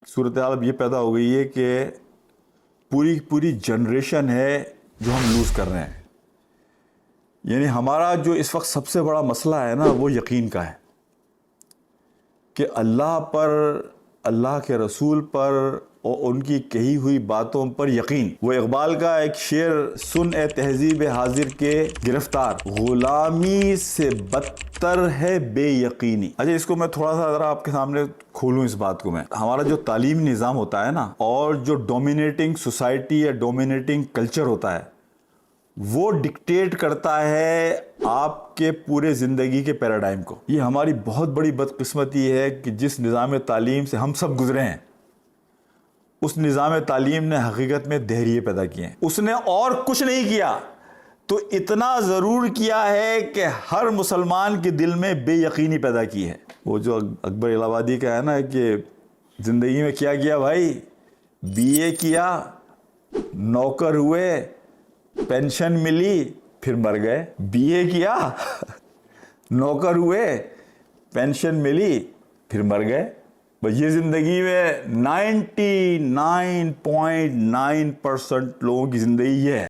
صورتحال اب یہ پیدا ہو گئی ہے کہ پوری جنریشن ہے جو ہم لوز کر رہے ہیں. یعنی ہمارا جو اس وقت سب سے بڑا مسئلہ ہے نا وہ یقین کا ہے کہ اللہ پر، اللہ کے رسول پر اور ان کی کہی ہوئی باتوں پر یقین. وہ اقبال کا ایک شعر سن اے تہذیب حاضر کے گرفتار، غلامی سے بدتر ہے بے یقینی. اچھا اس کو میں تھوڑا سا ذرا آپ کے سامنے کھولوں اس بات کو. میں ہمارا جو تعلیمی نظام ہوتا ہے نا اور جو ڈومینیٹنگ سوسائٹی یا ڈومینیٹنگ کلچر ہوتا ہے وہ ڈکٹیٹ کرتا ہے آپ کے پورے زندگی کے پیراڈائم کو. یہ ہماری بہت بڑی بدقسمتی ہے کہ جس نظام تعلیم سے ہم سب گزرے ہیں اس نظام تعلیم نے حقیقت میں دہریے پیدا کیے ہیں. اس نے اور کچھ نہیں کیا تو اتنا ضرور کیا ہے کہ ہر مسلمان کے دل میں بے یقینی پیدا کی ہے. وہ جو اکبر الہ آبادی کا ہے نا کہ زندگی میں کیا کیا بھائی، بی اے کیا، نوکر ہوئے، پینشن ملی، پھر مر گئے. بی اے کیا، نوکر ہوئے، پینشن ملی، پھر مر گئے. بس یہ زندگی میں 99.9% لوگوں کی زندگی یہ ہے.